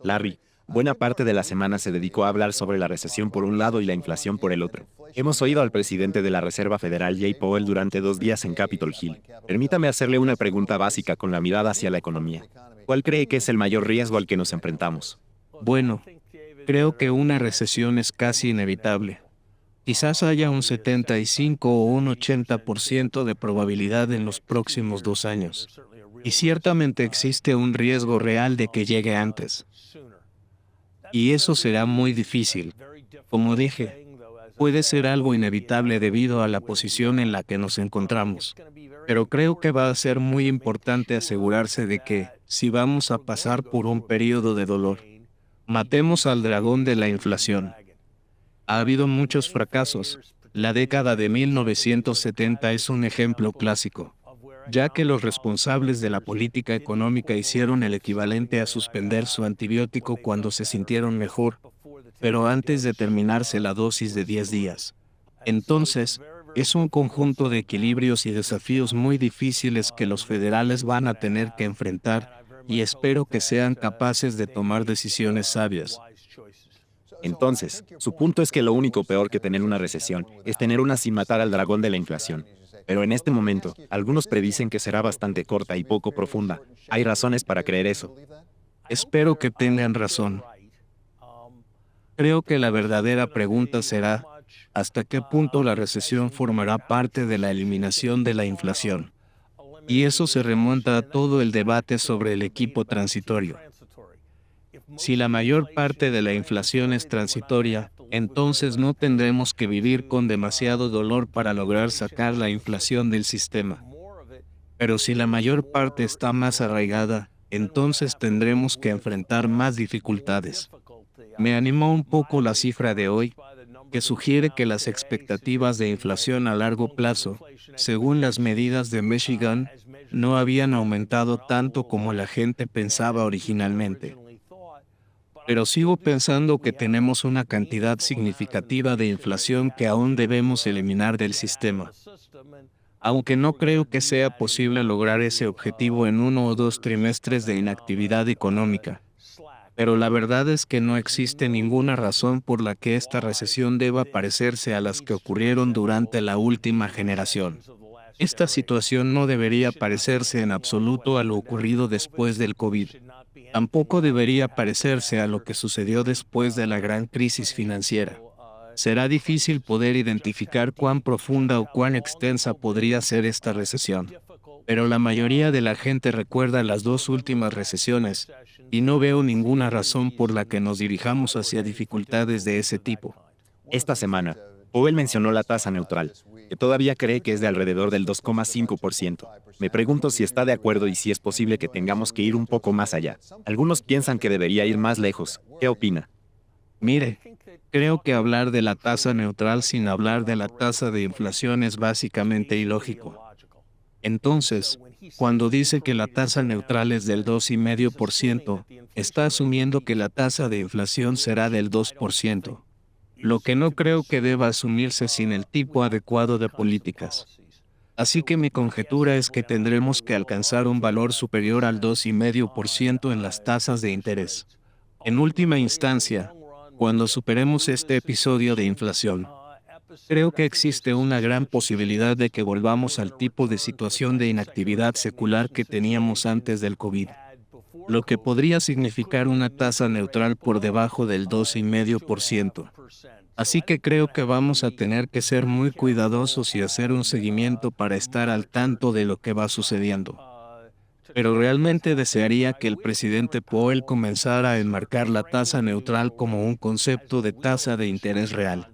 Larry, buena parte de la semana se dedicó a hablar sobre la recesión por un lado y la inflación por el otro. Hemos oído al presidente de la Reserva Federal Jay Powell durante 2 días en Capitol Hill. Permítame hacerle una pregunta básica con la mirada hacia la economía. ¿Cuál cree que es el mayor riesgo al que nos enfrentamos? Bueno, creo que una recesión es casi inevitable. Quizás haya un 75 o un 80% de probabilidad en los próximos 2 años. Y ciertamente existe un riesgo real de que llegue antes. Y eso será muy difícil. Como dije, puede ser algo inevitable debido a la posición en la que nos encontramos. Pero creo que va a ser muy importante asegurarse de que, si vamos a pasar por un periodo de dolor, matemos al dragón de la inflación. Ha habido muchos fracasos. La década de 1970 es un ejemplo clásico, ya que los responsables de la política económica hicieron el equivalente a suspender su antibiótico cuando se sintieron mejor, pero antes de terminarse la dosis de 10 días. Entonces, es un conjunto de equilibrios y desafíos muy difíciles que los federales van a tener que enfrentar, y espero que sean capaces de tomar decisiones sabias. Entonces, su punto es que lo único peor que tener una recesión es tener una sin matar al dragón de la inflación. Pero en este momento, algunos predicen que será bastante corta y poco profunda. ¿Hay razones para creer eso? Espero que tengan razón. Creo que la verdadera pregunta será, ¿hasta qué punto la recesión formará parte de la eliminación de la inflación? Y eso se remonta a todo el debate sobre el equipo transitorio. Si la mayor parte de la inflación es transitoria, entonces no tendremos que vivir con demasiado dolor para lograr sacar la inflación del sistema. Pero si la mayor parte está más arraigada, entonces tendremos que enfrentar más dificultades. Me animó un poco la cifra de hoy, que sugiere que las expectativas de inflación a largo plazo, según las medidas de Michigan, no habían aumentado tanto como la gente pensaba originalmente. Pero sigo pensando que tenemos una cantidad significativa de inflación que aún debemos eliminar del sistema. Aunque no creo que sea posible lograr ese objetivo en 1 o 2 trimestres de inactividad económica. Pero la verdad es que no existe ninguna razón por la que esta recesión deba parecerse a las que ocurrieron durante la última generación. Esta situación no debería parecerse en absoluto a lo ocurrido después del COVID. Tampoco debería parecerse a lo que sucedió después de la gran crisis financiera. Será difícil poder identificar cuán profunda o cuán extensa podría ser esta recesión. Pero la mayoría de la gente recuerda las dos últimas recesiones, y no veo ninguna razón por la que nos dirijamos hacia dificultades de ese tipo. Esta semana, Powell mencionó la tasa neutral, que todavía cree que es de alrededor del 2,5%. Me pregunto si está de acuerdo y si es posible que tengamos que ir un poco más allá. Algunos piensan que debería ir más lejos. ¿Qué opina? Mire, creo que hablar de la tasa neutral sin hablar de la tasa de inflación es básicamente ilógico. Entonces, cuando dice que la tasa neutral es del 2,5%, está asumiendo que la tasa de inflación será del 2%, lo que no creo que deba asumirse sin el tipo adecuado de políticas. Así que mi conjetura es que tendremos que alcanzar un valor superior al 2,5% en las tasas de interés. En última instancia, cuando superemos este episodio de inflación, creo que existe una gran posibilidad de que volvamos al tipo de situación de inactividad secular que teníamos antes del COVID, lo que podría significar una tasa neutral por debajo del 2,5%. Así que creo que vamos a tener que ser muy cuidadosos y hacer un seguimiento para estar al tanto de lo que va sucediendo. Pero realmente desearía que el presidente Powell comenzara a enmarcar la tasa neutral como un concepto de tasa de interés real.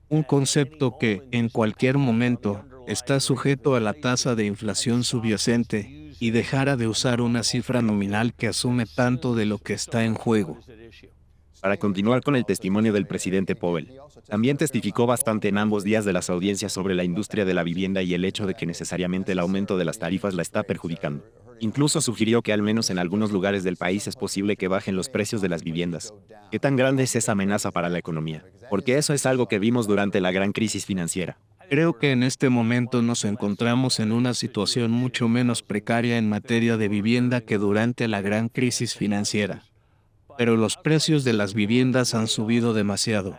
Un concepto que, en cualquier momento, está sujeto a la tasa de inflación subyacente, y dejara de usar una cifra nominal que asume tanto de lo que está en juego. Para continuar con el testimonio del presidente Powell, también testificó bastante en ambos días de las audiencias sobre la industria de la vivienda y el hecho de que necesariamente el aumento de las tarifas la está perjudicando. Incluso sugirió que al menos en algunos lugares del país es posible que bajen los precios de las viviendas. ¿Qué tan grande es esa amenaza para la economía? Porque eso es algo que vimos durante la gran crisis financiera. Creo que en este momento nos encontramos en una situación mucho menos precaria en materia de vivienda que durante la gran crisis financiera. pero los precios de las viviendas han subido demasiado.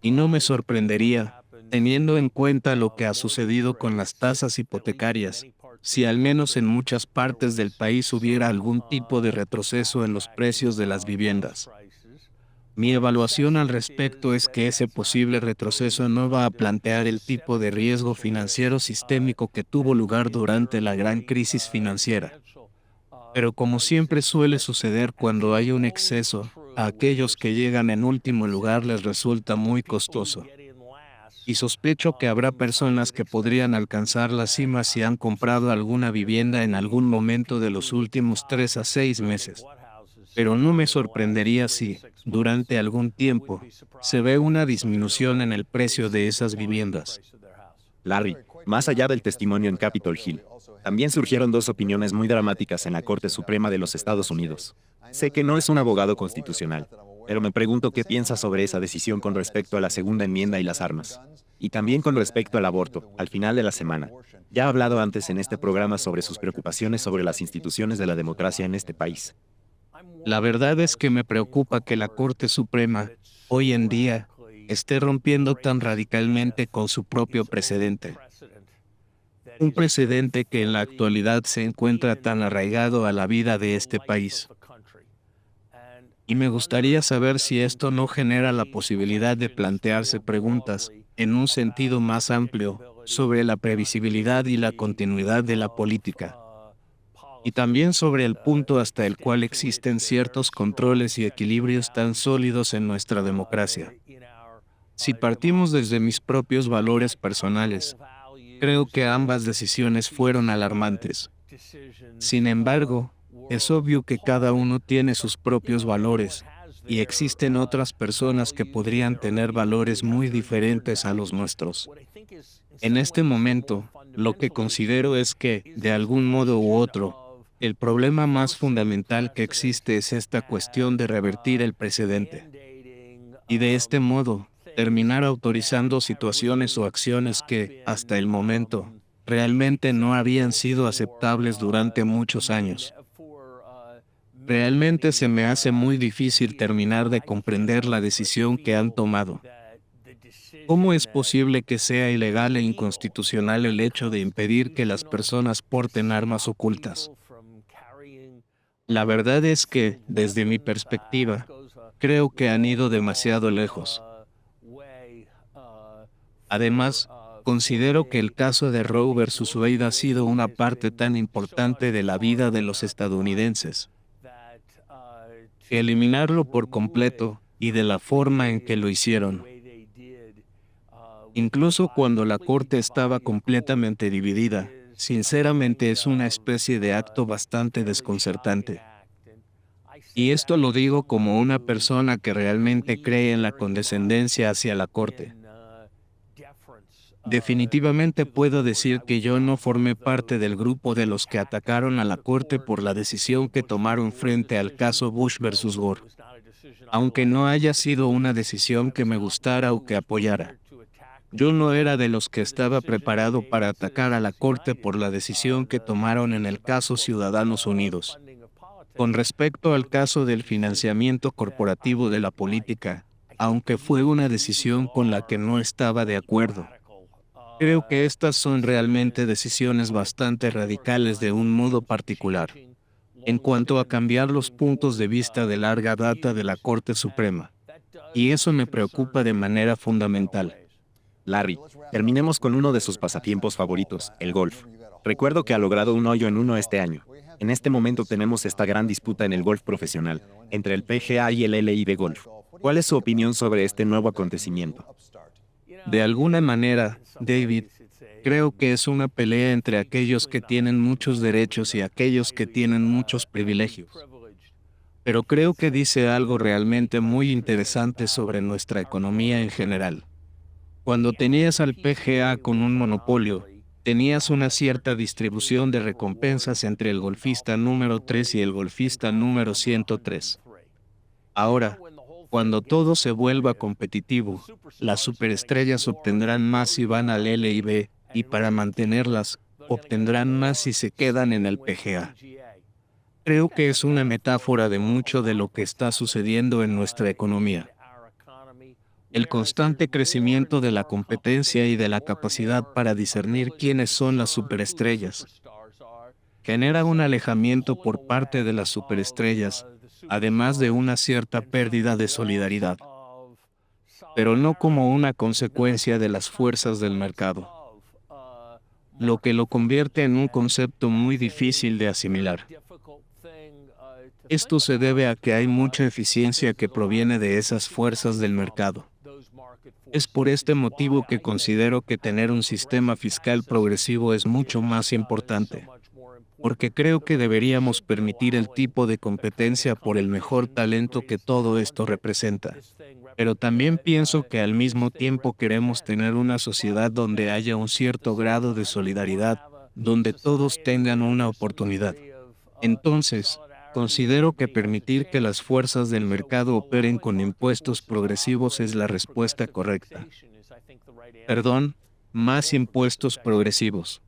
Y no me sorprendería, teniendo en cuenta lo que ha sucedido con las tasas hipotecarias, si al menos en muchas partes del país hubiera algún tipo de retroceso en los precios de las viviendas. Mi evaluación al respecto es que ese posible retroceso no va a plantear el tipo de riesgo financiero sistémico que tuvo lugar durante la gran crisis financiera. Pero como siempre suele suceder cuando hay un exceso, a aquellos que llegan en último lugar les resulta muy costoso. Y sospecho que habrá personas que podrían alcanzar la cima si han comprado alguna vivienda en algún momento de los últimos 3 a 6 meses. Pero no me sorprendería si, durante algún tiempo, se ve una disminución en el precio de esas viviendas. Larry, más allá del testimonio en Capitol Hill, también surgieron dos opiniones muy dramáticas en la Corte Suprema de los Estados Unidos. Sé que no es un abogado constitucional, pero me pregunto qué piensa sobre esa decisión con respecto a la segunda enmienda y las armas. Y también con respecto al aborto, al final de la semana. Ya ha hablado antes en este programa sobre sus preocupaciones sobre las instituciones de la democracia en este país. La verdad es que me preocupa que la Corte Suprema, hoy en día, esté rompiendo tan radicalmente con su propio precedente. Un precedente que en la actualidad se encuentra tan arraigado a la vida de este país. Y me gustaría saber si esto no genera la posibilidad de plantearse preguntas, en un sentido más amplio, sobre la previsibilidad y la continuidad de la política. Y también sobre el punto hasta el cual existen ciertos controles y equilibrios tan sólidos en nuestra democracia. Si partimos desde mis propios valores personales, creo que ambas decisiones fueron alarmantes. Sin embargo, es obvio que cada uno tiene sus propios valores, y existen otras personas que podrían tener valores muy diferentes a los nuestros. En este momento, lo que considero es que, de algún modo u otro, el problema más fundamental que existe es esta cuestión de revertir el precedente. Y de este modo, terminar autorizando situaciones o acciones que, hasta el momento, realmente no habían sido aceptables durante muchos años. Realmente se me hace muy difícil terminar de comprender la decisión que han tomado. ¿Cómo es posible que sea ilegal e inconstitucional el hecho de impedir que las personas porten armas ocultas? La verdad es que, desde mi perspectiva, creo que han ido demasiado lejos. Además, considero que el caso de Roe versus Wade ha sido una parte tan importante de la vida de los estadounidenses, que eliminarlo por completo, y de la forma en que lo hicieron, incluso cuando la Corte estaba completamente dividida, sinceramente es una especie de acto bastante desconcertante. Y esto lo digo como una persona que realmente cree en la condescendencia hacia la Corte. Definitivamente puedo decir que yo no formé parte del grupo de los que atacaron a la Corte por la decisión que tomaron frente al caso Bush versus Gore, aunque no haya sido una decisión que me gustara o que apoyara. Yo no era de los que estaba preparado para atacar a la Corte por la decisión que tomaron en el caso Ciudadanos Unidos. Con respecto al caso del financiamiento corporativo de la política, aunque fue una decisión con la que no estaba de acuerdo, creo que estas son realmente decisiones bastante radicales de un modo particular, en cuanto a cambiar los puntos de vista de larga data de la Corte Suprema. Y eso me preocupa de manera fundamental. Larry, terminemos con uno de sus pasatiempos favoritos, el golf. Recuerdo que ha logrado un hoyo en uno este año. En este momento tenemos esta gran disputa en el golf profesional, entre el PGA y el LIV Golf. ¿Cuál es su opinión sobre este nuevo acontecimiento? De alguna manera, David, creo que es una pelea entre aquellos que tienen muchos derechos y aquellos que tienen muchos privilegios. Pero creo que dice algo realmente muy interesante sobre nuestra economía en general. Cuando tenías al PGA con un monopolio, tenías una cierta distribución de recompensas entre el golfista número 3 y el golfista número 103. Ahora, cuando todo se vuelva competitivo, las superestrellas obtendrán más si van al LIV, y para mantenerlas, obtendrán más si se quedan en el PGA. Creo que es una metáfora de mucho de lo que está sucediendo en nuestra economía. El constante crecimiento de la competencia y de la capacidad para discernir quiénes son las superestrellas genera un alejamiento por parte de las superestrellas, además de una cierta pérdida de solidaridad, pero no como una consecuencia de las fuerzas del mercado, lo que lo convierte en un concepto muy difícil de asimilar. Esto se debe a que hay mucha eficiencia que proviene de esas fuerzas del mercado. Es por este motivo que considero que tener un sistema fiscal progresivo es mucho más importante, porque creo que deberíamos permitir el tipo de competencia por el mejor talento que todo esto representa. Pero también pienso que al mismo tiempo queremos tener una sociedad donde haya un cierto grado de solidaridad, donde todos tengan una oportunidad. Entonces, considero que permitir que las fuerzas del mercado operen con impuestos progresivos es la respuesta correcta. Perdón, más impuestos progresivos.